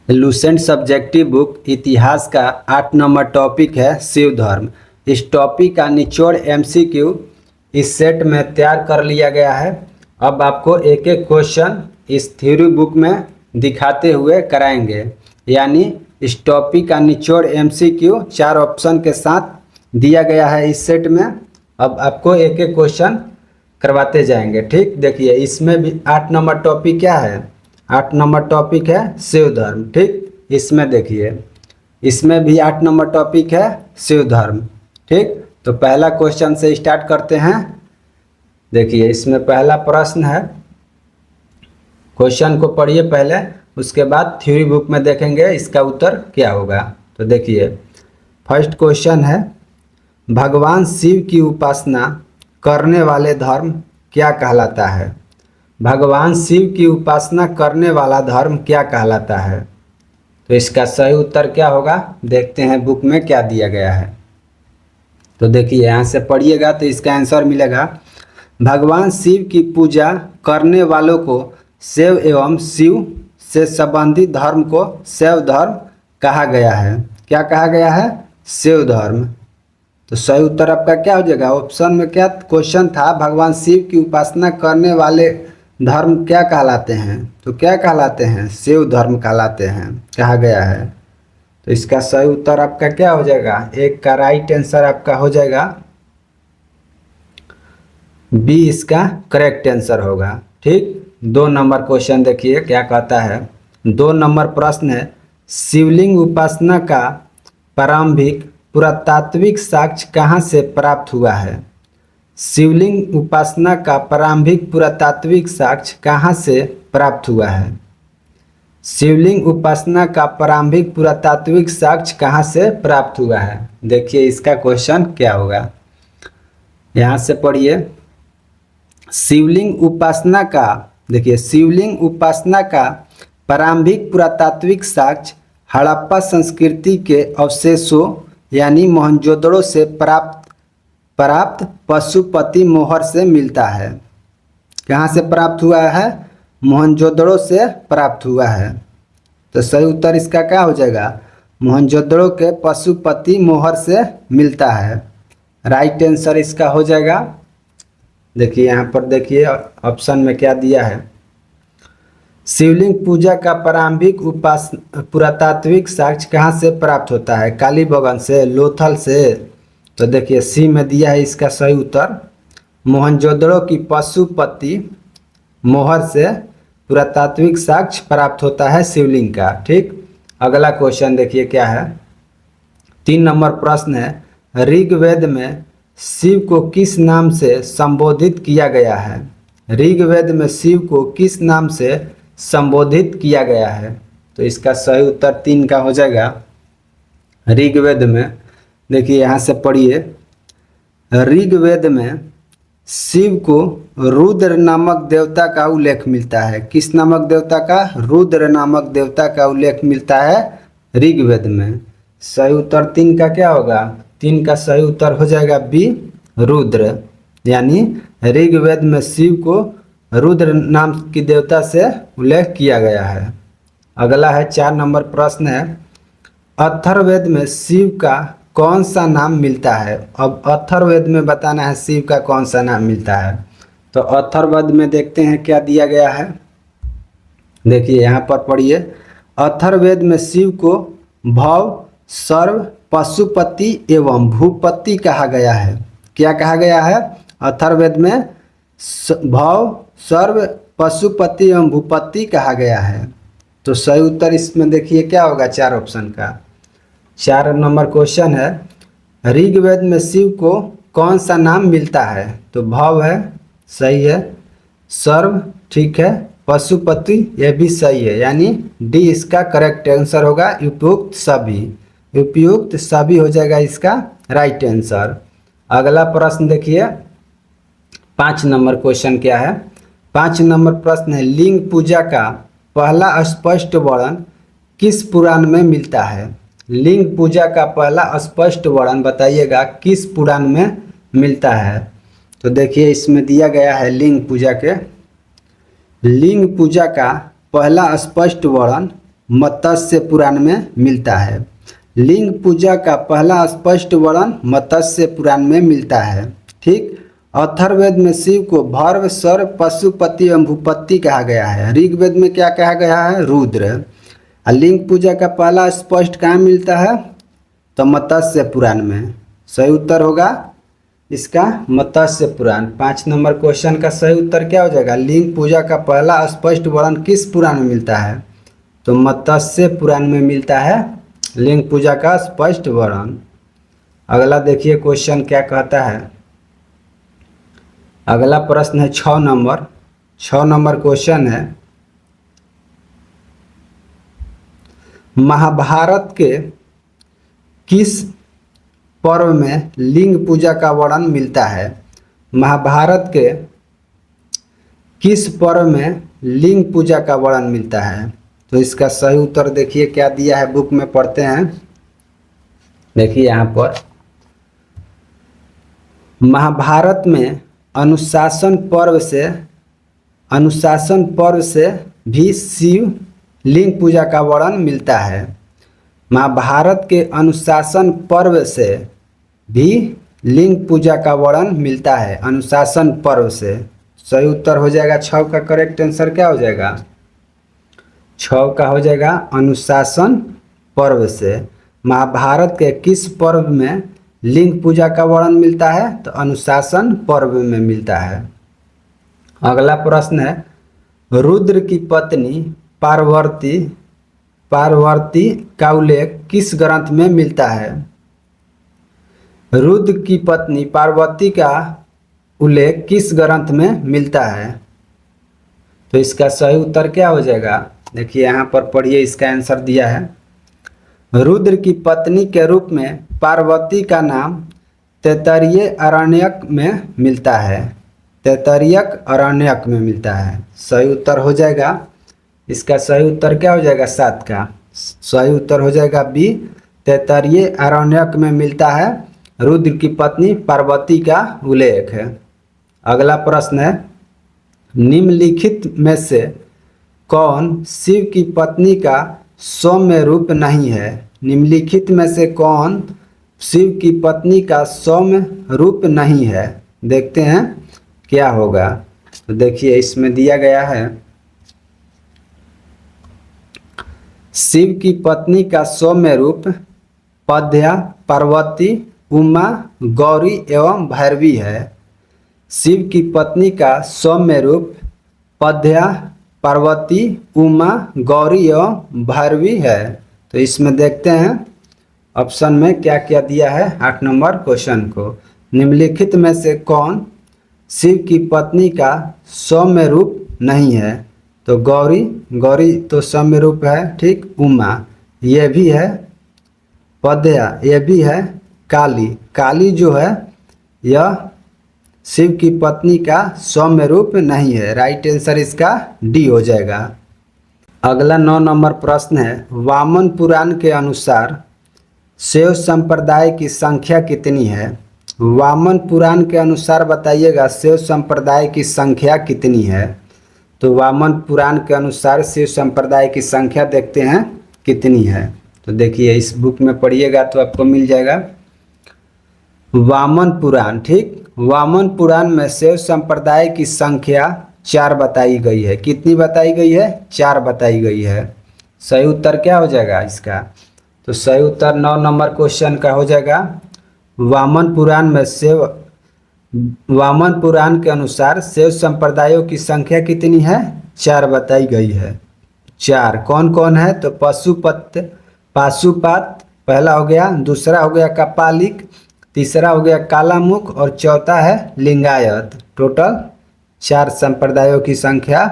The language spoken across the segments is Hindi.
लूसेंट सब्जेक्टिव बुक इतिहास का 8 नंबर टॉपिक है शिव धर्म। इस टॉपिक का निचोड़ एमसीक्यू इस सेट में तैयार कर लिया गया है। अब आपको एक एक क्वेश्चन इस थ्योरी बुक में दिखाते हुए कराएंगे। यानी इस टॉपिक का निचोड़ एमसीक्यू 4 ऑप्शन के साथ दिया गया है इस सेट में। अब आपको एक एक क्वेश्चन करवाते जाएंगे। ठीक, देखिए इसमें भी 8 नंबर टॉपिक क्या है, 8 नंबर टॉपिक है शिव धर्म। ठीक, इसमें देखिए इसमें भी 8 नंबर टॉपिक है शिव धर्म। ठीक, तो पहला क्वेश्चन से स्टार्ट करते हैं। देखिए इसमें पहला प्रश्न है, क्वेश्चन को पढ़िए पहले, उसके बाद थ्योरी बुक में देखेंगे इसका उत्तर क्या होगा। तो देखिए फर्स्ट क्वेश्चन है, भगवान शिव की उपासना करने वाले धर्म क्या कहलाता है। भगवान शिव की उपासना करने वाला धर्म क्या कहलाता है। तो इसका सही उत्तर क्या होगा, देखते हैं बुक में क्या दिया गया है। तो देखिए यहाँ से पढ़िएगा तो इसका आंसर मिलेगा, भगवान शिव की पूजा करने वालों को शैव एवं शिव से संबंधित धर्म को शैव धर्म कहा गया है। क्या कहा गया है, शैव धर्म। तो सही उत्तर आपका क्या हो जाएगा, ऑप्शन में क्या क्वेश्चन था, भगवान शिव की उपासना करने वाले धर्म क्या कहलाते हैं। तो क्या कहलाते हैं, शिव धर्म कहलाते हैं, कहा गया है। तो इसका सही उत्तर आपका क्या हो जाएगा, एक का राइट आंसर आपका हो जाएगा बी, इसका करेक्ट आंसर होगा। ठीक, 2 नंबर क्वेश्चन देखिए क्या कहता है। 2 नंबर प्रश्न है, शिवलिंग उपासना का प्रारंभिक पुरातात्विक साक्ष्य कहाँ से प्राप्त हुआ है। शिवलिंग उपासना का प्रारंभिक पुरातात्विक साक्ष्य कहाँ से प्राप्त हुआ है। शिवलिंग उपासना का प्रारंभिक पुरातात्विक साक्ष्य कहाँ से प्राप्त हुआ है। देखिए इसका क्वेश्चन क्या होगा, यहाँ से पढ़िए। शिवलिंग उपासना का, देखिए शिवलिंग उपासना का प्रारंभिक पुरातात्विक साक्ष्य हड़प्पा संस्कृति के अवशेषों यानी मोहनजोदड़ो से प्राप्त पशुपति मोहर से मिलता है। कहाँ से प्राप्त हुआ है, मोहनजोदड़ो से प्राप्त हुआ है। तो सही उत्तर इसका क्या हो जाएगा, मोहनजोदड़ो के पशुपति मोहर से मिलता है। राइट आंसर इसका हो जाएगा। देखिए यहाँ पर देखिए ऑप्शन में क्या दिया है, शिवलिंग पूजा का प्रारंभिक पुरातात्विक साक्ष्य कहाँ से प्राप्त होता है, कालीबंगन से, लोथल से। तो देखिए सी में दिया है इसका सही उत्तर, मोहनजोदड़ो की पशुपति मोहर से पुरातात्विक साक्ष्य प्राप्त होता है शिवलिंग का। ठीक, अगला क्वेश्चन देखिए क्या है। 3 नंबर प्रश्न है, ऋग्वेद में शिव को किस नाम से संबोधित किया गया है। ऋग्वेद में शिव को किस नाम से संबोधित किया गया है। तो इसका सही उत्तर 3 का हो जाएगा। ऋग्वेद में देखिए यहाँ से पढ़िए, ऋग्वेद में शिव को रुद्र नामक देवता का उल्लेख मिलता है। किस नामक देवता का, रुद्र नामक देवता का उल्लेख मिलता है ऋग्वेद में। सही उत्तर 3 का क्या होगा, 3 का सही उत्तर हो जाएगा बी, रुद्र। यानी ऋग्वेद में शिव को रुद्र नाम की देवता से उल्लेख किया गया है। अगला है 4 नंबर प्रश्न है, अथर्ववेद में शिव का कौन सा नाम मिलता है। अब अथर्ववेद में बताना है शिव का कौन सा नाम मिलता है। तो अथर्ववेद में देखते हैं क्या दिया गया है। देखिए यहाँ पर पढ़िए, अथर्ववेद में शिव को भव, सर्व, पशुपति एवं भूपति कहा गया है। क्या कहा गया है, अथर्ववेद में भव, सर्व, पशुपति एवं भूपति कहा गया है। तो सही उत्तर इसमें देखिए क्या होगा, 4 ऑप्शन का। 4 नंबर क्वेश्चन है, ऋग्वेद में शिव को कौन सा नाम मिलता है। तो भव है, सही है, सर्व ठीक है, पशुपति यह भी सही है, यानी डी इसका करेक्ट आंसर होगा। उपयुक्त सभी, उपयुक्त सभी हो जाएगा इसका राइट आंसर। अगला प्रश्न देखिए 5 नंबर क्वेश्चन क्या है। 5 नंबर प्रश्न है, लिंग पूजा का पहला स्पष्ट वर्णन किस पुराण में मिलता है। लिंग पूजा का पहला स्पष्ट वर्णन बताइएगा किस पुराण में मिलता है। तो देखिए इसमें दिया गया है लिंग पूजा का पहला स्पष्ट वर्णन मत्स्य पुराण में मिलता है। लिंग पूजा का पहला स्पष्ट वर्णन मत्स्य पुराण में मिलता है। ठीक। अथर्ववेद में शिव को भर्व, सर्व, पशुपति एवं भूपति कहा गया है। ऋग्वेद में क्या कहा गया है? रुद्र। लिंग पूजा का पहला स्पष्ट कहाँ मिलता है? तो मत्स्य पुराण में। सही उत्तर होगा इसका मत्स्य पुराण। 5 नंबर क्वेश्चन का सही उत्तर क्या हो जाएगा? लिंग पूजा का पहला स्पष्ट वर्णन किस पुराण में मिलता है? तो मत्स्य पुराण में मिलता है लिंग पूजा का स्पष्ट वर्णन। अगला देखिए क्वेश्चन क्या कहता है। अगला प्रश्न है 6 नंबर। 6 नंबर क्वेश्चन है, महाभारत के किस पर्व में लिंग पूजा का वर्णन मिलता है? महाभारत के किस पर्व में लिंग पूजा का वर्णन मिलता है? तो इसका सही उत्तर देखिए क्या दिया है, बुक में पढ़ते हैं। देखिए यहाँ पर महाभारत में अनुशासन पर्व से भी शिव लिंग पूजा का वर्णन मिलता है। महाभारत के अनुशासन पर्व से भी लिंग पूजा का वर्णन मिलता है। अनुशासन पर्व से सही उत्तर हो जाएगा 6 का करेक्ट आंसर क्या हो जाएगा? 6 का हो जाएगा अनुशासन पर्व से। महाभारत के किस पर्व में लिंग पूजा का वर्णन मिलता है? तो अनुशासन पर्व में मिलता है। अगला प्रश्न है, रुद्र की पत्नी पार्वती का उल्लेख किस ग्रंथ में मिलता है? रुद्र की पत्नी पार्वती का उल्लेख किस ग्रंथ में मिलता है? तो इसका सही उत्तर क्या हो जाएगा? देखिए यहाँ पर पढ़िए, इसका आंसर दिया है। रुद्र की पत्नी के रूप में पार्वती का नाम तैत्तरीय अरण्यक में मिलता है। तैत्तरीयक अरण्यक में मिलता है। सही उत्तर हो जाएगा। इसका सही उत्तर क्या हो जाएगा? 7 का सही उत्तर हो जाएगा बी, तैत्तरीय अरण्यक में मिलता है रुद्र की पत्नी पार्वती का उल्लेख है। अगला प्रश्न है, निम्नलिखित में से कौन शिव की पत्नी का सौम्य रूप नहीं है? निम्नलिखित में से कौन शिव की पत्नी का सौम्य रूप नहीं है? देखते हैं क्या होगा। तो देखिए इसमें दिया गया है, शिव की पत्नी का सौम्य रूप पद्या, पार्वती, उमा, गौरी एवं भैरवी है। शिव की पत्नी का सौम्य रूप पद्या, पार्वती, उमा, गौरी एवं भैरवी है। तो इसमें देखते हैं ऑप्शन में क्या क्या दिया है 8 नंबर क्वेश्चन को। निम्नलिखित में से कौन शिव की पत्नी का सौम्य रूप नहीं है? तो गौरी तो सौम्य रूप है। ठीक। उमा ये भी है, पद्या ये भी है, काली जो है यह शिव की पत्नी का सौम्य रूप नहीं है। राइट आंसर इसका डी हो जाएगा। अगला 9 नंबर प्रश्न है, वामन पुराण के अनुसार शैव संप्रदाय की संख्या कितनी है? वामन पुराण के अनुसार बताइएगा शैव संप्रदाय की संख्या कितनी है? तो वामन पुराण के अनुसार शैव संप्रदाय की संख्या देखते हैं कितनी है। तो देखिए इस बुक में पढ़िएगा तो आपको मिल जाएगा वामन पुराण। ठीक। वामन पुराण में शैव संप्रदाय की संख्या 4 बताई गई है। कितनी बताई गई है? 4 बताई गई है। सही उत्तर क्या हो जाएगा इसका? तो सही उत्तर 9 नंबर क्वेश्चन का हो जाएगा, वामन पुराण के अनुसार शैव संप्रदायों की संख्या कितनी है? 4 बताई गई है। 4 कौन कौन है? तो पाशुपात पहला हो गया, दूसरा हो गया कपालिक, तीसरा हो गया कालामुख और चौथा है लिंगायत। टोटल 4 संप्रदायों की संख्या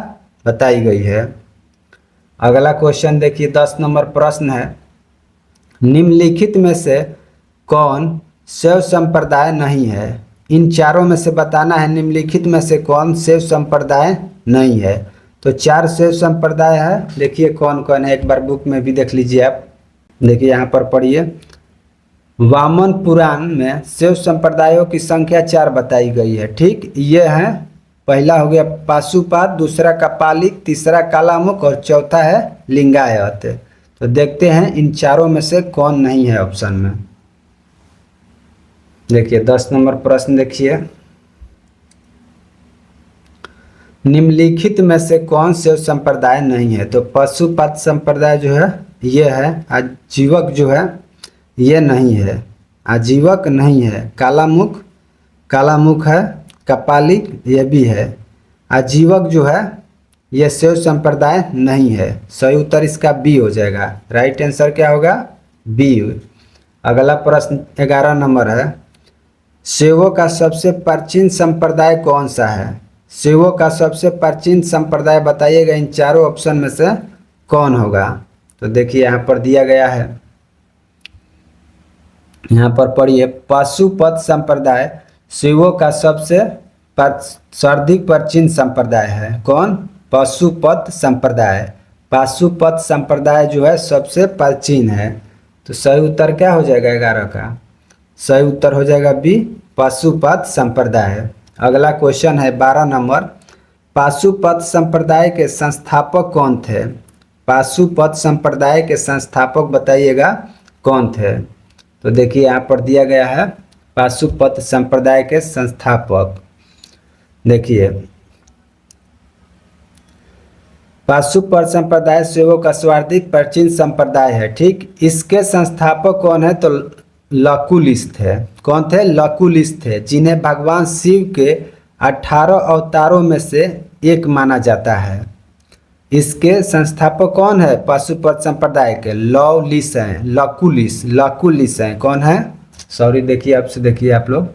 बताई गई है। अगला क्वेश्चन देखिए 10 नंबर प्रश्न है, निम्नलिखित में से कौन शैव संप्रदाय नहीं है? इन चारों में से बताना है निम्नलिखित में से कौन शैव संप्रदाय नहीं है। तो 4 शैव संप्रदाय है। देखिए कौन कौन है, एक बार बुक में भी देख लीजिए आप। देखिए यहाँ पर पढ़िए, वामन पुराण में शैव संप्रदायों की संख्या 4 बताई गई है। ठीक। ये है, पहला हो गया पाशुपात, दूसरा कपालिक, तीसरा कालामुख और चौथा है लिंगायत। तो देखते हैं इन चारों में से कौन नहीं है ऑप्शन में। देखिए 10 नंबर प्रश्न देखिए, निम्नलिखित में से कौन से संप्रदाय नहीं है। तो पशुपत संप्रदाय जो है ये है, आजीवक जो है ये नहीं है, आजीवक नहीं है। कालामुख है, कपालिक ये भी है। आजीवक जो है ये शैव संप्रदाय नहीं है। सही उत्तर इसका बी हो जाएगा। राइट आंसर क्या होगा? बी। अगला प्रश्न 11 नंबर है, शैवों का सबसे प्राचीन संप्रदाय कौन सा है। शैवों का सबसे प्राचीन संप्रदाय बताइएगा, इन चारों ऑप्शन में से कौन होगा। तो देखिए यहाँ पर दिया गया है, यहाँ पर पढ़िए, पाशुपत संप्रदाय शैवों का सबसे सर्वाधिक प्राचीन संप्रदाय है। कौन? पाशुपत संप्रदाय। पाशुपत संप्रदाय जो है सबसे प्राचीन है। तो सही उत्तर क्या हो जाएगा 11 का? सही उत्तर हो जाएगा बी, पाशुपत संप्रदाय। अगला क्वेश्चन है 12 नंबर, पाशुपत संप्रदाय के संस्थापक कौन थे। पाशुपत संप्रदाय के संस्थापक बताइएगा कौन थे। तो देखिए यहाँ पर दिया गया है पाशुपत संप्रदाय के संस्थापक। देखिए पाशुपत संप्रदाय शैवों का सर्वाधिक प्राचीन संप्रदाय है, ठीक। इसके संस्थापक कौन है? तो लकुलिश थे। कौन थे? लकुलिश थे, जिन्हें भगवान शिव के 18 अवतारों में से एक माना जाता है। इसके संस्थापक कौन है? पाशुपत संप्रदाय के लौलिश हैं, लकुलिश हैं। कौन है? सॉरी देखिए आपसे, देखिए आप लोग,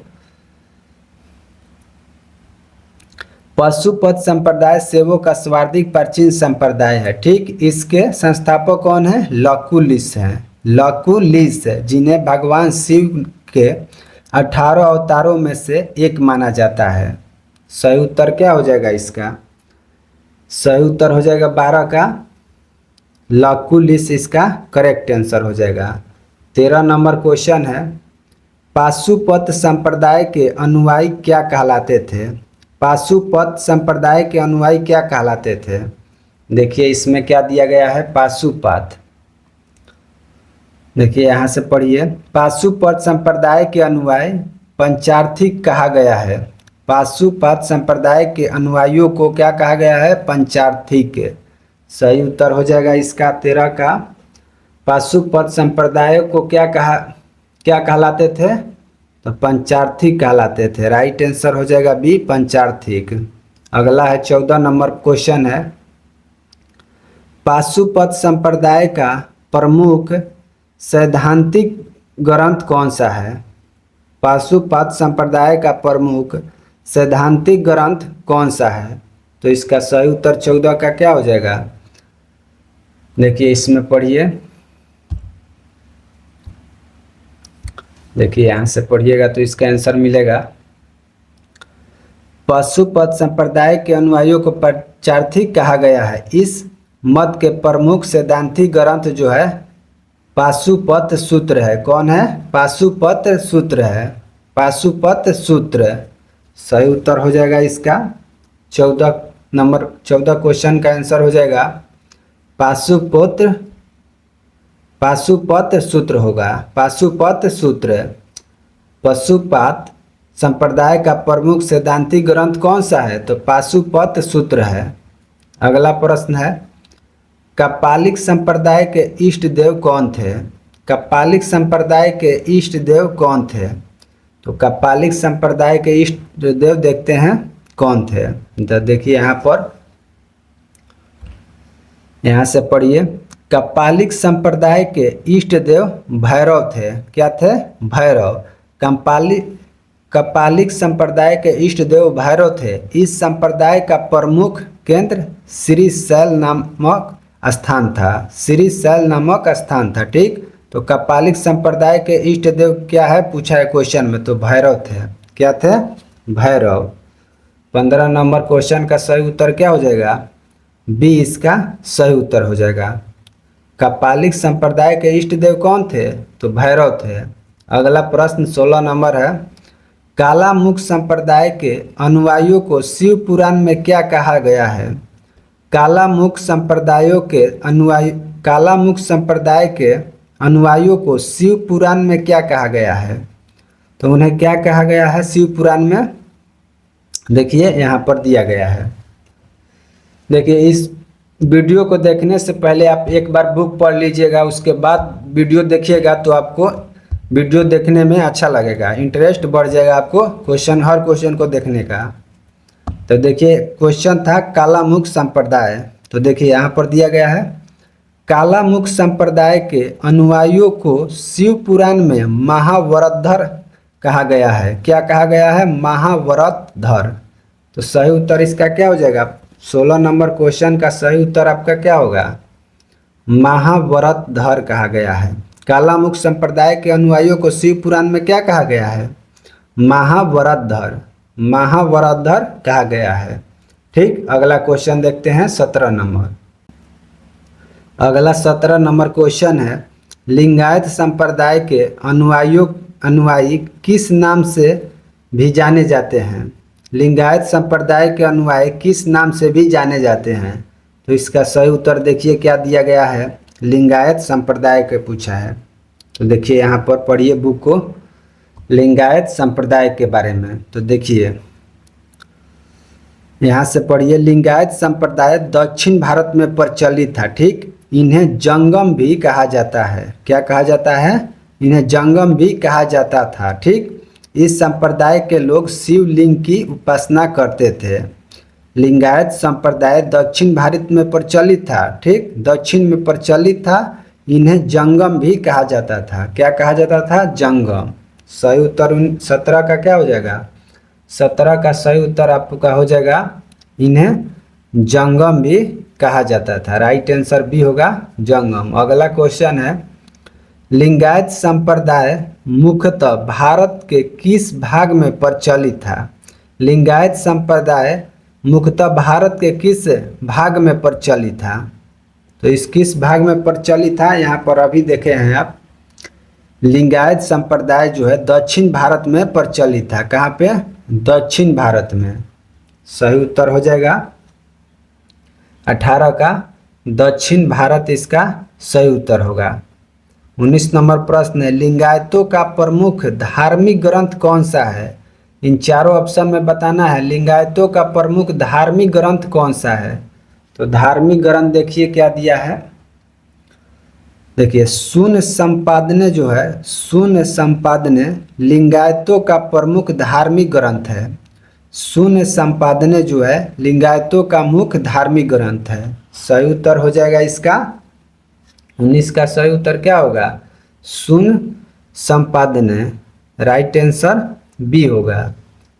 पाशुपत संप्रदाय शैवों का सर्वाधिक प्राचीन संप्रदाय है, ठीक। इसके संस्थापक कौन है? लकुलिश हैं, लकुलिश, जिन्हें भगवान शिव के 18 अवतारों में से एक माना जाता है। सही उत्तर क्या हो जाएगा इसका? सही उत्तर हो जाएगा 12 का लकुलिश, इसका करेक्ट आंसर हो जाएगा। 13 नंबर क्वेश्चन है, पाशुपत संप्रदाय के अनुयायी क्या कहलाते थे। पाशुपत संप्रदाय के अनुयायी क्या कहलाते थे। देखिए इसमें क्या दिया गया है, पाशुपत। देखिए यहाँ से पढ़िए, पाशुपत संप्रदाय के अनुयायी पंचार्थी कहा गया है। पाशुपत संप्रदाय के अनुयायियों को क्या कहा गया है? पंचार्थी के। सही उत्तर हो जाएगा इसका 13 का। पाशुपत संप्रदाय को क्या कहलाते थे? तो पंचार्थी कहलाते थे। राइट आंसर हो जाएगा बी, पंचार्थिक। अगला है 14 नंबर क्वेश्चन है, पाशुपत संप्रदाय का प्रमुख सैद्धांतिक ग्रंथ कौन सा है। पाशुपत संप्रदाय का प्रमुख सैद्धांतिक ग्रंथ कौन सा है। तो इसका सही उत्तर 14 का क्या हो जाएगा? देखिए इसमें पढ़िए, देखिए यहाँ से पढ़िएगा तो इसका आंसर मिलेगा, पाशुपत संप्रदाय के अनुयायियों को पंचार्थी कहा गया है। इस मत के प्रमुख सैद्धांतिक ग्रंथ जो है पाशुपत सूत्र है। कौन है? पाशुपत सूत्र है, पाशुपत सूत्र। सही उत्तर हो जाएगा इसका 14 क्वेश्चन का आंसर हो जाएगा पाशुपत सूत्र होगा, पाशुपत सूत्र। पाशुपत संप्रदाय का प्रमुख सैद्धांतिक ग्रंथ कौन सा है? तो पाशुपत सूत्र है। अगला प्रश्न है, कपालिक संप्रदाय के इष्ट देव कौन थे। कपालिक संप्रदाय के इष्ट देव कौन थे। तो कपालिक संप्रदाय के इष्ट देव देखते हैं कौन थे। तो देखिए यहाँ पर, यहाँ से पढ़िए, कपालिक संप्रदाय के इष्ट देव भैरव थे। क्या थे? भैरव। कपालिक संप्रदाय के इष्ट देव भैरव थे। इस संप्रदाय का प्रमुख केंद्र श्रीशैल नामक स्थान था, श्रीशैल नामक स्थान था, ठीक। तो कपालिक संप्रदाय के इष्ट देव क्या है पूछा है क्वेश्चन में, तो भैरव थे। क्या थे? भैरव। 15 नंबर क्वेश्चन का सही उत्तर क्या हो जाएगा? बी इसका सही उत्तर हो जाएगा। कपालिक संप्रदाय के इष्ट देव कौन थे? तो भैरव थे। अगला प्रश्न 16 नंबर है, कालामुख संप्रदाय के अनुयायियों को शिव पुराण में क्या कहा गया है। कालामुख संप्रदायों के अनुयायी कालामुख संप्रदाय के अनुयायियों को शिव पुराण में क्या कहा गया है? तो उन्हें क्या कहा गया है शिव पुराण में? देखिए यहाँ पर दिया गया है। देखिए इस वीडियो को देखने से पहले आप एक बार बुक पढ़ लीजिएगा, उसके बाद वीडियो देखिएगा तो आपको वीडियो देखने में अच्छा लगेगा, इंटरेस्ट बढ़ जाएगा आपको हर क्वेश्चन को देखने का। तो देखिए क्वेश्चन था कालामुख संप्रदाय, तो देखिए यहाँ पर दिया गया है कालामुख संप्रदाय के अनुयायियों को शिव पुराण में महावरतधर कहा गया है। क्या कहा गया है? महावरतधर। तो सही उत्तर इसका क्या हो जाएगा? 16 नंबर क्वेश्चन का सही उत्तर आपका क्या होगा? महावरतधर कहा गया है। कालामुख संप्रदाय के अनुयायियों को शिव पुराण में क्या कहा गया है? महावरतधर। महावरतधर कहा गया है। ठीक, अगला क्वेश्चन देखते हैं 17 नंबर। अगला 17 नंबर क्वेश्चन है लिंगायत संप्रदाय के अनुयायी किस नाम से भी जाने जाते हैं? लिंगायत संप्रदाय के अनुयायी किस नाम से भी जाने जाते हैं? तो इसका सही उत्तर देखिए क्या दिया गया है, लिंगायत संप्रदाय के पूछा है। तो देखिए यहाँ पर पढ़िए बुक को, लिंगायत संप्रदाय के बारे में। तो देखिए यहाँ से पढ़िए, लिंगायत संप्रदाय दक्षिण भारत में प्रचलित था। ठीक, इन्हें जंगम भी कहा जाता है। क्या कहा जाता है? इन्हें जंगम भी कहा जाता था। ठीक, इस संप्रदाय के लोग शिवलिंग की उपासना करते थे। लिंगायत संप्रदाय दक्षिण भारत में प्रचलित था। ठीक, दक्षिण में प्रचलित था। इन्हें जंगम भी कहा जाता था। क्या कहा जाता था? जंगम। सही उत्तर 17 का क्या हो जाएगा? 17 का सही उत्तर आपका हो जाएगा इन्हें जंगम भी कहा जाता था। राइट आंसर बी होगा जंगम। अगला क्वेश्चन है लिंगायत संप्रदाय मुख्यतः भारत के किस भाग में प्रचलित था? लिंगायत संप्रदाय मुख्यतः भारत के किस भाग में प्रचलित था? तो इस किस भाग में प्रचलित था यहाँ पर अभी देखे हैं आप। लिंगायत संप्रदाय जो है दक्षिण भारत में प्रचलित था। कहाँ पे? दक्षिण भारत में। सही उत्तर हो जाएगा 18 का दक्षिण भारत इसका सही उत्तर होगा। 19 नंबर प्रश्न है लिंगायतों का प्रमुख धार्मिक ग्रंथ कौन सा है? इन चारों ऑप्शन में बताना है लिंगायतों का प्रमुख धार्मिक ग्रंथ कौन सा है। तो धार्मिक ग्रंथ देखिए क्या दिया है। देखिए शून्य संपादने जो है, शून्य संपादने लिंगायतों का प्रमुख धार्मिक ग्रंथ है। शून्य संपादने जो है लिंगायतों का मुख्य धार्मिक ग्रंथ है। सही उत्तर हो जाएगा इसका 19 का सही उत्तर क्या होगा? शून्य संपादने। राइट आंसर बी होगा।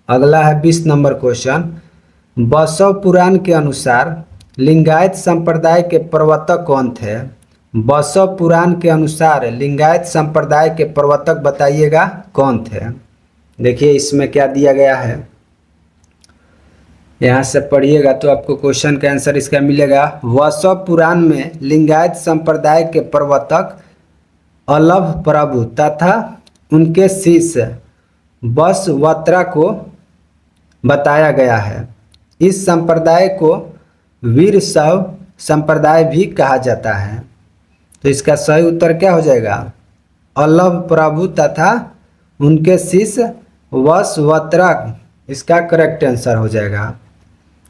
अगला है 20 नंबर क्वेश्चन। बसव पुराण के अनुसार लिंगायत संप्रदाय के प्रवर्तक कौन थे? बसव पुराण के अनुसार लिंगायत संप्रदाय के प्रवर्तक बताइएगा कौन थे। देखिए इसमें क्या दिया गया है, यहाँ से पढ़िएगा तो आपको क्वेश्चन का आंसर इसका मिलेगा। बसव पुराण में लिंगायत संप्रदाय के प्रवर्तक अल्लभ प्रभु तथा उनके शिष्य बसवत्रा को बताया गया है। इस संप्रदाय को वीरशैव संप्रदाय भी कहा जाता है। तो इसका सही उत्तर क्या हो जाएगा? अल्लभ प्रभु तथा उनके शिष्य बसवत्रा इसका करेक्ट आंसर हो जाएगा।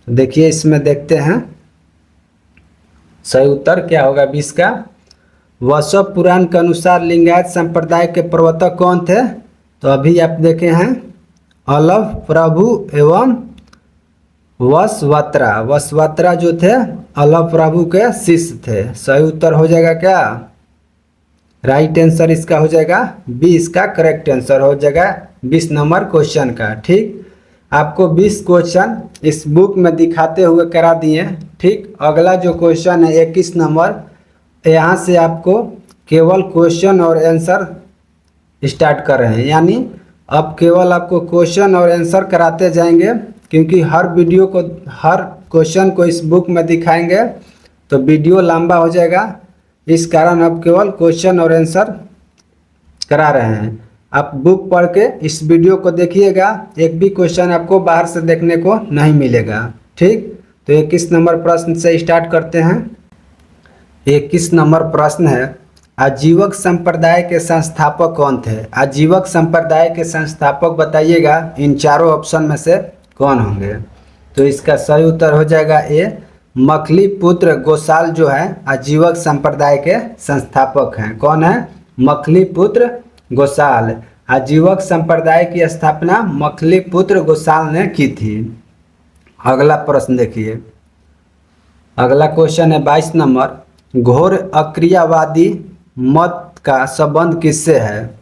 देखिए इसमें देखते हैं सही उत्तर क्या होगा 20 का। बसव पुराण के अनुसार लिंगायत संप्रदाय के प्रवर्तक कौन थे? तो अभी आप देखे हैं अल्लभ प्रभु एवं बसवत्रा। बसवत्रा जो थे अल्लभ प्रभु के शिष्य थे। सही उत्तर हो जाएगा क्या? राइट आंसर इसका हो जाएगा 20 का करेक्ट आंसर हो जाएगा 20 नंबर क्वेश्चन का। ठीक, आपको 20 क्वेश्चन इस बुक में दिखाते हुए करा दिए। ठीक, अगला जो क्वेश्चन है 21 नंबर, यहाँ से आपको केवल क्वेश्चन और आंसर स्टार्ट कर रहे हैं, यानी अब केवल आपको क्वेश्चन और आंसर कराते जाएंगे, क्योंकि हर वीडियो को हर क्वेश्चन को इस बुक में दिखाएंगे तो वीडियो लंबा हो जाएगा। इस कारण अब केवल क्वेश्चन और आंसर करा रहे हैं। आप बुक पढ़ के इस वीडियो को देखिएगा, एक भी क्वेश्चन आपको बाहर से देखने को नहीं मिलेगा। ठीक, तो 21 नंबर प्रश्न से स्टार्ट करते हैं। 21 नंबर प्रश्न है, आजीवक संप्रदाय के संस्थापक कौन थे? आजीवक संप्रदाय के संस्थापक बताइएगा, इन चारों ऑप्शन में से कौन होंगे? तो इसका सही उत्तर हो जाएगा ए, मखली पुत्र गोसाल जो है आजीवक संप्रदाय के संस्थापक हैं। कौन है? मखली पुत्र गोसाल। आजीवक संप्रदाय की स्थापना मखली पुत्र गोसाल ने की थी। अगला प्रश्न देखिए, अगला क्वेश्चन है 22 नंबर, घोर अक्रियावादी मत का संबंध किससे है?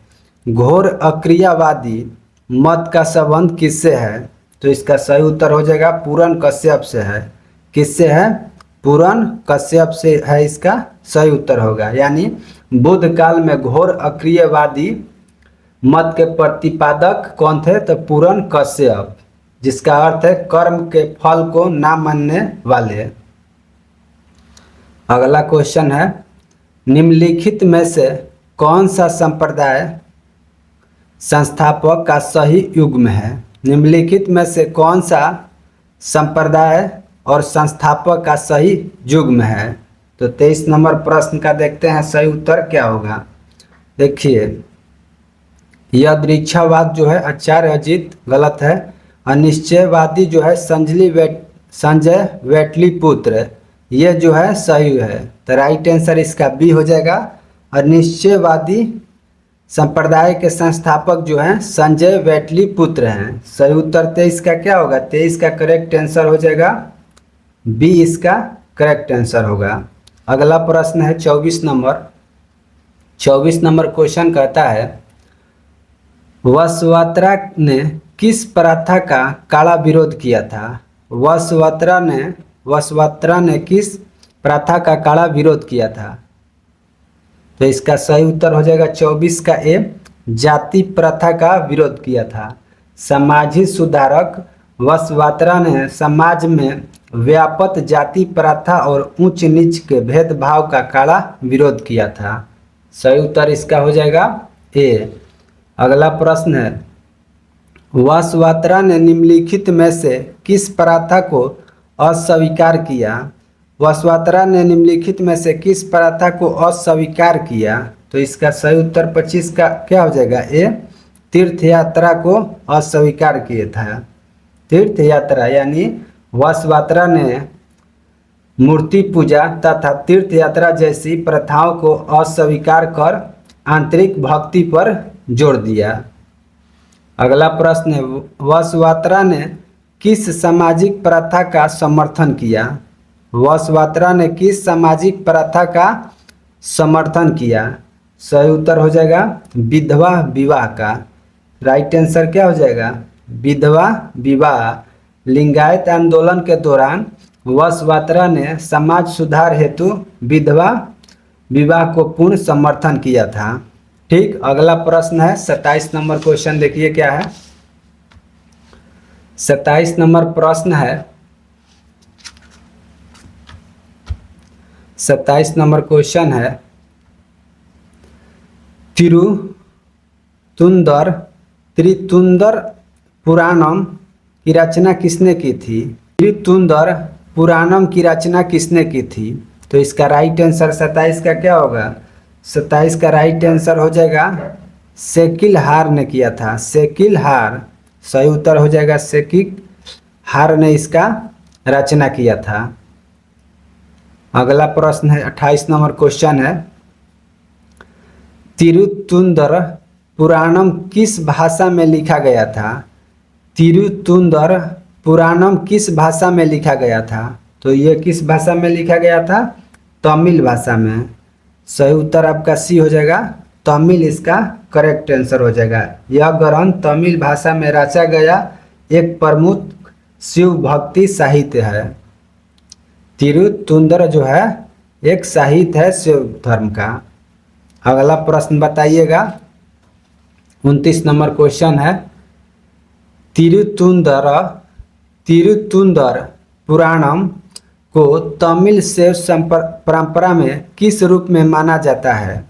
घोर अक्रियावादी मत का संबंध किससे है? तो इसका सही उत्तर हो जाएगा पूरन कश्यप से है। किससे है? पूरन कश्यप से है, इसका सही उत्तर होगा। यानी बुद्ध काल में घोर अक्रियवादी मत के प्रतिपादक कौन थे? तो पूरन कश्यप, जिसका अर्थ है कर्म के फल को ना मानने वाले। अगला क्वेश्चन है, निम्नलिखित में से कौन सा संप्रदाय संस्थापक का सही युग्म है? निम्नलिखित में से कौन सा संप्रदाय और संस्थापक का सही युग्म है? तो 23 नंबर प्रश्न का देखते हैं सही उत्तर क्या होगा। देखिए, यदृच्छावाद जो है आचार्य अजित गलत है। अनिश्चयवादी जो है संजय वेटलीपुत्र, ये जो है सही है। तो राइट आंसर इसका बी हो जाएगा। अनिश्चयवादी संप्रदाय के संस्थापक जो हैं संजय वेटलीपुत्र हैं। सही उत्तर 23 का क्या होगा? 23 का करेक्ट आंसर हो जाएगा बी, इसका करेक्ट आंसर होगा। अगला प्रश्न है 24 नंबर। 24 नंबर क्वेश्चन कहता है, वसुवात्रा ने किस प्रथा का कड़ा विरोध किया था? वसुवात्रा ने किस प्रथा का कड़ा विरोध किया था? तो इसका सही उत्तर हो जाएगा 24 का ए, जाति प्रथा का विरोध किया था। समाजी सुधारक वसुवात्रा ने समाज में व्यापक जाति प्रथा और ऊंच नीच के भेदभाव का कड़ा विरोध किया था। सही उत्तर इसका हो जाएगा ए। अगला प्रश्न है, वसुवात्रा ने निम्नलिखित में से किस प्रथा को अस्वीकार किया? वसुवात्रा ने निम्नलिखित में से किस प्रथा को अस्वीकार किया? तो इसका सही उत्तर 25 का क्या हो जाएगा? ए, तीर्थ यात्रा को अस्वीकार किया था। तीर्थ यात्रा यानी वसुवात्रा ने मूर्ति पूजा तथा तीर्थ यात्रा जैसी प्रथाओं को अस्वीकार कर आंतरिक भक्ति पर जोर दिया। अगला प्रश्न है, वसुवात्रा ने किस सामाजिक प्रथा का समर्थन किया? वसुवात्रा ने किस सामाजिक प्रथा का समर्थन किया? सही उत्तर हो जाएगा विधवा विवाह का। राइट आंसर क्या हो जाएगा? विधवा विवाह। लिंगायत आंदोलन के दौरान वसुवात्रा ने समाज सुधार हेतु विधवा विवाह को पूर्ण समर्थन किया था। ठीक, अगला प्रश्न है 27 नंबर क्वेश्चन। देखिए क्या है 27 नंबर प्रश्न है। 27 नंबर क्वेश्चन है, त्रितुंदर पुराणम की रचना किसने की थी? त्रितुंदर पुराणम की रचना किसने की थी? तो इसका राइट आंसर 27 का क्या होगा? 27 का राइट आंसर हो जाएगा सेकिलहार ने किया था। सेकिलहार, सही उत्तर हो जाएगा सेकिलहार ने इसका रचना किया था। अगला प्रश्न है 28 नंबर क्वेश्चन है, तिरुतुंदर पुराणम किस भाषा में लिखा गया था? तिरुतुंदर पुराणम किस भाषा में लिखा गया था? तो ये किस भाषा में लिखा गया था? तमिल भाषा में। सही उत्तर आपका सी हो जाएगा, तमिल इसका करेक्ट आंसर हो जाएगा। यह ग्रंथ तमिल भाषा में रचा गया एक प्रमुख शिव भक्ति साहित्य है। तिरुतुंदर जो है एक साहित्य है शिव धर्म का। अगला प्रश्न बताइएगा 29 नंबर क्वेश्चन है, तिरुतुंदर पुराणम को तमिल शैव परंपरा में किस रूप में माना जाता है?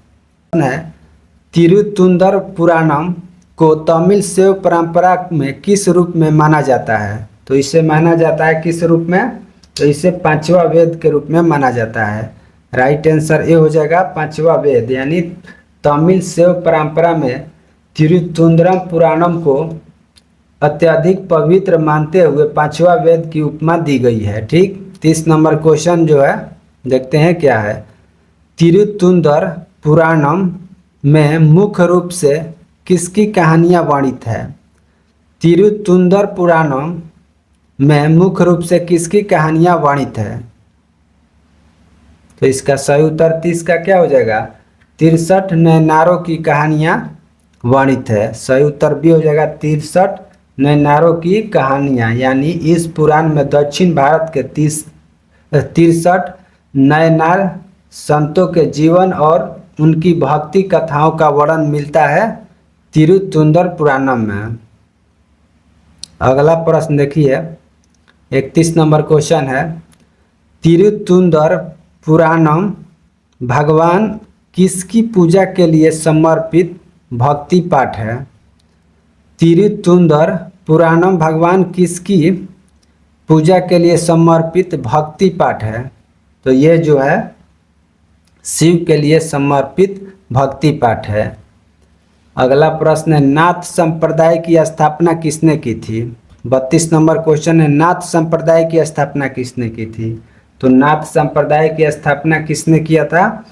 तिरुतुंदर पुराणम को तमिल शैव परंपरा में किस रूप में माना जाता है? तो इसे माना जाता है किस रूप में? तो इसे पांचवा वेद के रूप में माना जाता है। राइट आंसर ए हो जाएगा पांचवा वेद, यानी तमिल शैव परंपरा में तिरुतुंदरम पुराणम को अत्यधिक पवित्र मानते हुए पांचवा वेद की उपमा दी गई है। ठीक, 30 नंबर क्वेश्चन जो है देखते हैं क्या है। तिरुतुंदर पुराणम में मुख्य रूप से किसकी कहानियां वर्णित है? तिरुतुंदर पुराणम में मुख्य रूप से किसकी कहानियां वर्णित है? तो इसका सही उत्तर 30 का क्या हो जाएगा? 63 नैनारों की कहानियां वर्णित है। सही उत्तर भी हो जाएगा 63 नैनारों की कहानियां, यानी इस पुराण में दक्षिण भारत के 63 नैनार संतों के जीवन और उनकी भक्ति कथाओं का वर्णन मिलता है तिरुतुंदर पुराणम में। अगला प्रश्न देखिए, 31 नंबर क्वेश्चन है। तिरुतुंदर पुराणम भगवान किसकी पूजा के लिए समर्पित भक्ति पाठ है? तिरुतुंदर पुराणम भगवान किसकी पूजा के लिए समर्पित भक्ति पाठ है? तो ये जो है शिव के लिए समर्पित भक्ति पाठ है। अगला प्रश्न है, नाथ संप्रदाय की स्थापना किसने की थी? 32 नंबर क्वेश्चन है, नाथ संप्रदाय की स्थापना किसने की थी? तो नाथ संप्रदाय की स्थापना किसने किया था?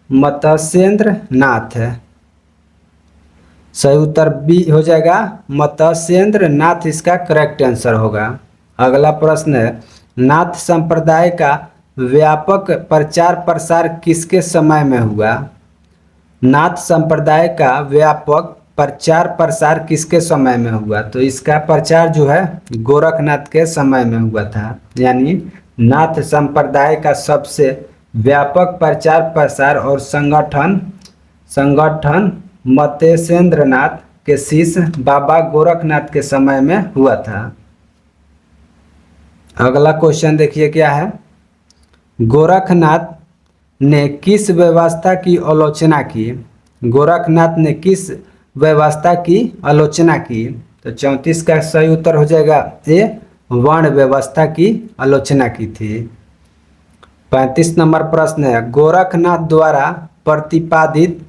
मत्स्येंद्र नाथ है। सही उत्तर बी हो जाएगा मत्स्येंद्र नाथ, इसका करेक्ट आंसर होगा। अगला प्रश्न है, नाथ संप्रदाय का व्यापक प्रचार प्रसार किसके समय में हुआ? नाथ संप्रदाय का व्यापक प्रचार प्रसार किसके समय में हुआ? तो इसका प्रचार जो है गोरखनाथ के समय में हुआ था, यानी नाथ संप्रदाय का सबसे व्यापक प्रचार प्रसार और संगठन मत्स्येंद्र नाथ के शिष्य बाबा गोरखनाथ के समय में हुआ था। अगला क्वेश्चन देखिए क्या है। गोरखनाथ ने किस व्यवस्था की आलोचना की? गोरखनाथ ने किस व्यवस्था की आलोचना की? तो 34 का सही उत्तर हो जाएगा ए, वर्ण व्यवस्था की आलोचना की थी। 35 नंबर प्रश्न है, गोरखनाथ द्वारा प्रतिपादित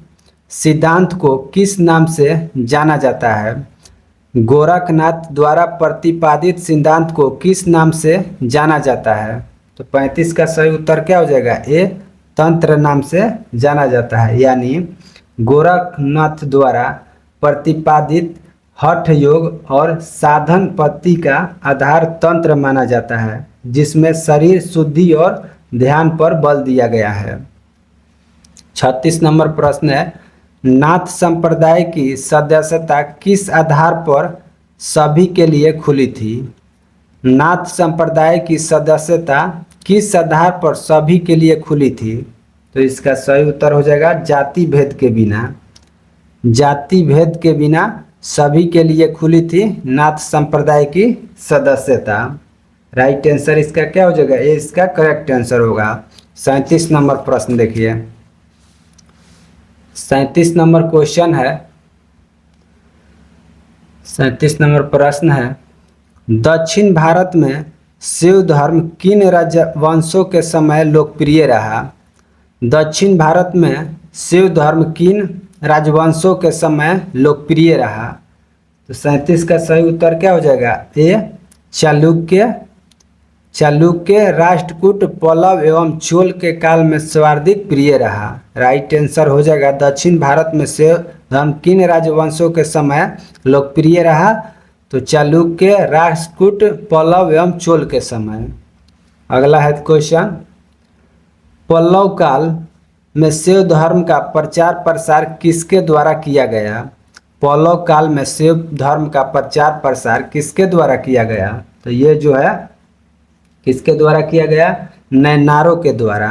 सिद्धांत को किस नाम से जाना जाता है? गोरखनाथ द्वारा प्रतिपादित सिद्धांत को किस नाम से जाना जाता है? तो 35 का सही उत्तर क्या हो जाएगा? ए, तंत्र नाम से जाना जाता है, यानी गोरखनाथ द्वारा प्रतिपादित हठ योग और साधन पद्धति का आधार तंत्र माना जाता है, जिसमें शरीर शुद्धि और ध्यान पर बल दिया गया है। 36 नंबर प्रश्न है, नाथ संप्रदाय की सदस्यता किस आधार पर सभी के लिए खुली थी? नाथ संप्रदाय की सदस्यता किस आधार पर सभी के लिए खुली थी? तो इसका सही उत्तर हो जाएगा जाति भेद के बिना। जाति भेद के बिना सभी के लिए खुली थी नाथ संप्रदाय की सदस्यता। राइट आंसर इसका क्या हो जाएगा? ये इसका करेक्ट आंसर होगा। 37 नंबर प्रश्न देखिए। 37 नंबर क्वेश्चन है, 37 नंबर प्रश्न है, दक्षिण भारत में शिव धर्म किन राजवंशों के समय लोकप्रिय रहा? दक्षिण भारत में शिव धर्म किन राजवंशों के समय लोकप्रिय रहा? तो 37 का सही उत्तर क्या हो जाएगा? ए, चालुक्य राष्ट्रकूट पल्लव एवं चोल के काल में सर्वाधिक प्रिय रहा। राइट आंसर हो जाएगा दक्षिण भारत में शिव धर्म किन राजवंशों के समय लोकप्रिय रहा? तो चालुक्य राष्ट्रकूट पल्लव एवं चोल के समय। अगला है क्वेश्चन, पल्लव काल में शिव धर्म का प्रचार प्रसार किसके द्वारा किया गया? पल्लव काल में शिव धर्म का प्रचार प्रसार किसके द्वारा किया गया? तो ये जो है किसके द्वारा किया गया? नैनारों के द्वारा।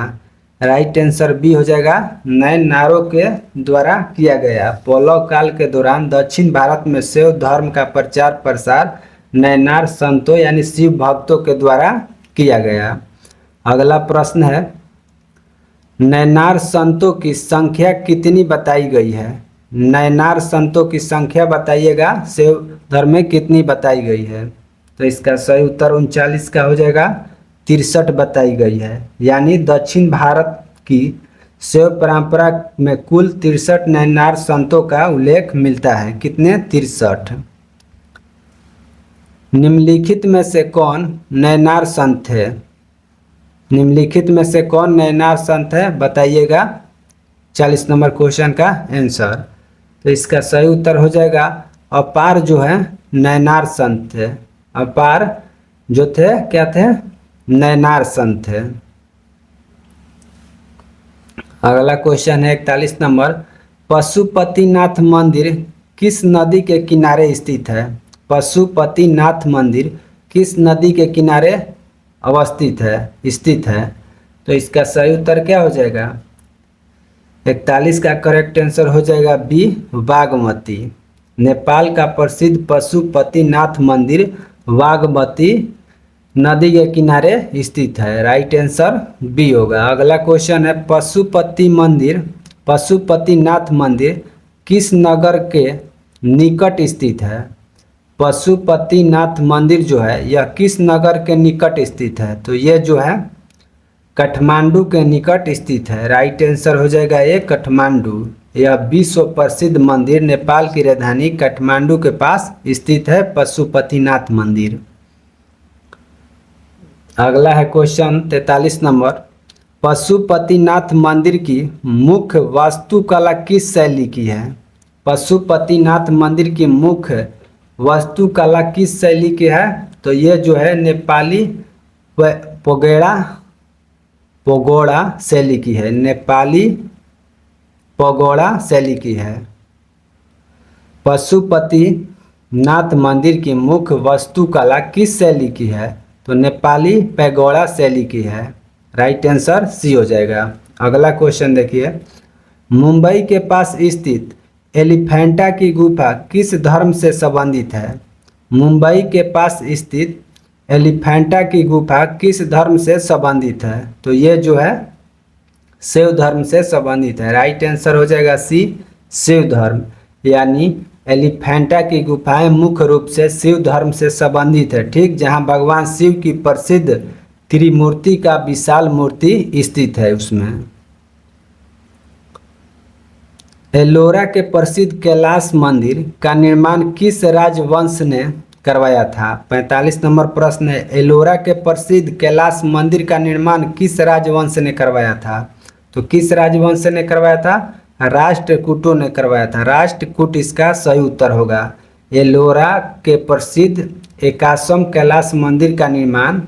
राइट आंसर बी हो जाएगा नैनारों के द्वारा किया गया। पल्लव काल के दौरान दक्षिण भारत में शिव धर्म का प्रचार प्रसार नैनार संतों यानी शिव भक्तों के द्वारा किया गया। अगला प्रश्न है, नैनार संतों की संख्या कितनी बताई गई है? नैनार संतों की संख्या बताइएगा, शिव धर्म में कितनी बताई गई है? तो इसका सही उत्तर 39 का हो जाएगा। 63 बताई गई है। यानी दक्षिण भारत की शैव परंपरा में कुल 63 नयनार संतों का उल्लेख मिलता है। कितने? 63। निम्नलिखित में से कौन नयनार संत है? निम्नलिखित में से कौन नयनार संत है बताइएगा। 40 नंबर क्वेश्चन का आंसर। तो इसका सही उत्तर हो जाएगा अपार जो है नयनार संत थे। अपार जो थे क्या थे? नयनार संत थे। अगला क्वेश्चन है 41 नंबर। पशुपतिनाथ मंदिर किस नदी के किनारे स्थित है? पशुपतिनाथ मंदिर किस नदी के किनारे अवस्थित है, स्थित है? तो इसका सही उत्तर क्या हो जाएगा? 41 का करेक्ट आंसर हो जाएगा बी, बागमती। नेपाल का प्रसिद्ध पशुपतिनाथ मंदिर बागमती नदी के किनारे स्थित है। राइट आंसर बी होगा। अगला क्वेश्चन है पशुपतिनाथ मंदिर किस नगर के निकट स्थित है? पशुपतिनाथ मंदिर जो है यह किस नगर के निकट स्थित है? तो ये जो है काठमांडू के निकट स्थित है। राइट आंसर हो जाएगा ये, काठमांडू। यह विश्व प्रसिद्ध मंदिर नेपाल की राजधानी काठमांडू के पास स्थित है पशुपतिनाथ मंदिर। अगला है क्वेश्चन 43 नंबर। पशुपतिनाथ मंदिर की मुख्य वास्तुकला किस शैली की है? पशुपतिनाथ मंदिर की मुख्य वास्तुकला किस शैली की है? तो ये जो है नेपाली पगोड़ा शैली की है। नेपाली पगोड़ा शैली की है। पशुपतिनाथ मंदिर की मुख्य वास्तुकला किस शैली की है? तो नेपाली पैगोड़ा शैली की है। राइट आंसर सी हो जाएगा। अगला क्वेश्चन देखिए। मुंबई के पास स्थित एलिफेंटा की गुफा किस धर्म से संबंधित है? मुंबई के पास स्थित एलिफेंटा की गुफा किस धर्म से संबंधित है? तो ये जो है शिव धर्म से संबंधित है। राइट आंसर हो जाएगा सी, शिव धर्म। यानी एलिफेंटा की गुफाएं मुख्य रूप से शिव धर्म से संबंधित है। ठीक, जहां भगवान शिव की प्रसिद्ध त्रिमूर्ति का विशाल मूर्ति स्थित है उसमें। एलोरा के प्रसिद्ध कैलाश मंदिर का निर्माण किस राजवंश ने करवाया था? 45 नंबर प्रश्न है। एलोरा के प्रसिद्ध कैलाश मंदिर का निर्माण किस राजवंश ने करवाया था? तो किस राजवंश ने करवाया था? राष्ट्रकूटों ने करवाया था। राष्ट्रकूट इसका सही उत्तर होगा। एलोरा के प्रसिद्ध 81वें कैलाश मंदिर का निर्माण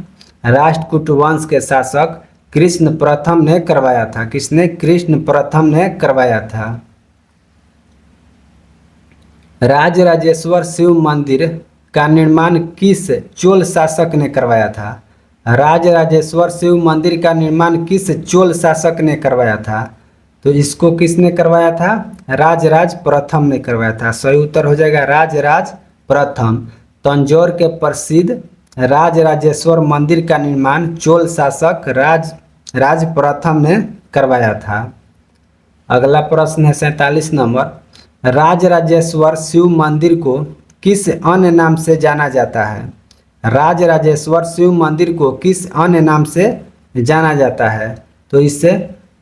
राष्ट्रकूट वंश के शासक कृष्ण प्रथम ने करवाया था। किसने? कृष्ण प्रथम ने करवाया था। राजराजेश्वर शिव मंदिर का निर्माण किस चोल शासक ने करवाया था? राजराजेश्वर शिव मंदिर का निर्माण किस चोल शासक ने करवाया था? तो इसको किसने करवाया था? राजराज प्रथम ने करवाया था। सही उत्तर हो जाएगा राजराज प्रथम। तंजौर के प्रसिद्ध राजराजेश्वर मंदिर का निर्माण चोल शासक राज प्रथम ने करवाया था। अगला प्रश्न है 47 नंबर। राजराजेश्वर शिव मंदिर को किस अन्य नाम से जाना जाता है? राजराजेश्वर शिव मंदिर को किस अन्य नाम से जाना जाता है? तो इससे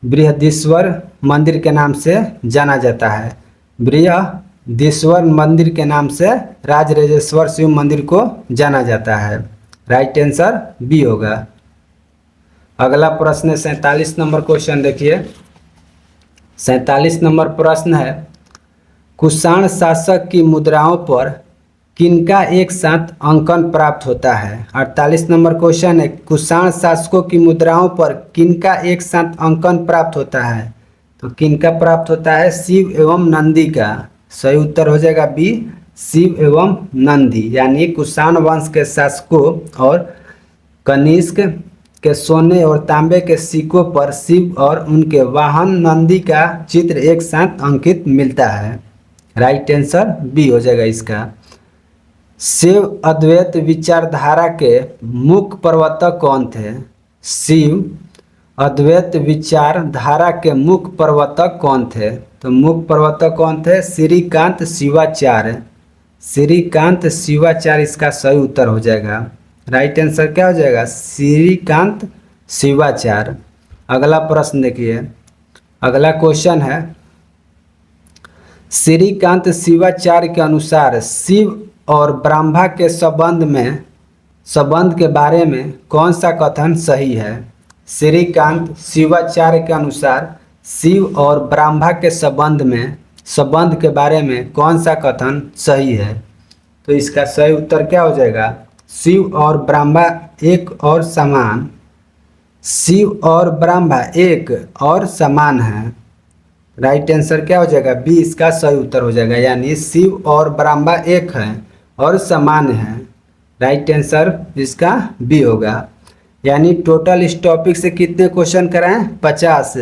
बृहदीश्वर मंदिर के नाम से जाना जाता है। बृहदीश्वर मंदिर के नाम से राजराजेश्वर शिव मंदिर को जाना जाता है। राइट आंसर बी होगा। अगला प्रश्न है 47 नंबर क्वेश्चन देखिए। 47 नंबर प्रश्न है। कुषाण शासक की मुद्राओं पर किनका एक साथ अंकन प्राप्त होता है? 48 नंबर क्वेश्चन है। कुषाण शासकों की मुद्राओं पर किनका एक साथ अंकन प्राप्त होता है? तो किनका प्राप्त होता है? शिव एवं नंदी का। सही उत्तर हो जाएगा बी, शिव एवं नंदी। यानी कुषाण वंश के शासकों और कनिष्क के सोने और तांबे के सिक्कों पर शिव और उनके वाहन नंदी का चित्र एक साथ अंकित मिलता है। राइट आंसर बी हो जाएगा इसका। शिव अद्वैत विचारधारा के मुख्य प्रवर्तक कौन थे? शिव अद्वैत विचारधारा के मुख्य प्रवर्तक कौन थे? तो मुख्य प्रवर्तक कौन थे? श्रीकांत शिवाचार्य। श्रीकांत शिवाचार्य इसका सही उत्तर हो जाएगा। राइट आंसर क्या हो जाएगा? श्रीकांत शिवाचार्य। अगला प्रश्न देखिए, अगला क्वेश्चन है, श्रीकांत शिवाचार्य के अनुसार शिव और ब्रह्मा के संबंध के बारे में कौन सा कथन सही है? श्रीकांत शिवाचार्य के अनुसार शिव और ब्रह्मा के संबंध के बारे में कौन सा कथन सही है? तो इसका सही उत्तर क्या हो जाएगा? शिव और ब्रह्मा एक और समान, शिव और ब्रह्मा एक और समान है। राइट आंसर क्या हो जाएगा? बी इसका सही उत्तर हो जाएगा, यानी शिव और ब्रह्मा एक है और समान है। राइट आंसर इसका बी होगा। यानी टोटल इस टॉपिक से कितने क्वेश्चन कराएं? 50।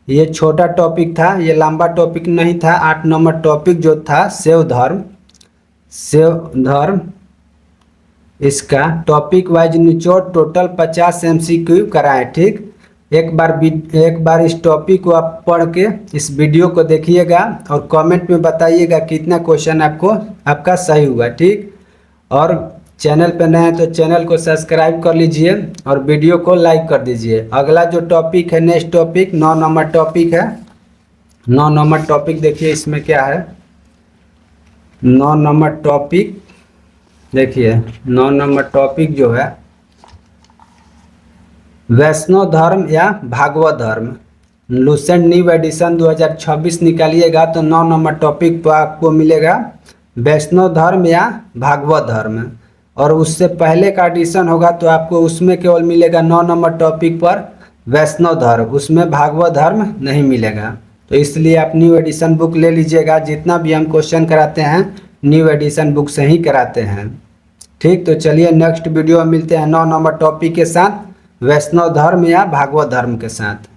ये छोटा टॉपिक था, ये लंबा टॉपिक नहीं था। 8 नंबर टॉपिक जो था शिव धर्म, इसका टॉपिक वाइज निचोड़ टोटल 50 MCQ कराएं। ठीक, एक बार इस टॉपिक को आप पढ़ के इस वीडियो को देखिएगा और कमेंट में बताइएगा कितना क्वेश्चन आपका सही हुआ। ठीक, और चैनल पर नए हैं तो चैनल को सब्सक्राइब कर लीजिए और वीडियो को लाइक कर दीजिए। अगला जो टॉपिक है, नेक्स्ट टॉपिक 9 नंबर टॉपिक है। 9 नंबर टॉपिक देखिए इसमें क्या है। 9 नंबर टॉपिक देखिए, 9 नंबर टॉपिक जो है वैष्णव धर्म या भागवत धर्म। लुसेंट न्यू एडिशन 2026 निकालिएगा तो 9 नंबर टॉपिक पर आपको मिलेगा वैष्णव धर्म या भागवत धर्म, और उससे पहले का एडिशन होगा तो आपको उसमें केवल मिलेगा 9 नंबर टॉपिक पर वैष्णव धर्म, उसमें भागवत धर्म नहीं मिलेगा। तो इसलिए आप न्यू एडिशन बुक ले लीजिएगा। जितना भी हम क्वेश्चन कराते हैं न्यू एडिशन बुक से ही कराते हैं। ठीक, तो चलिए नेक्स्ट वीडियो में मिलते हैं 9 नंबर टॉपिक के साथ, वैष्णव धर्म या भागवत धर्म के साथ।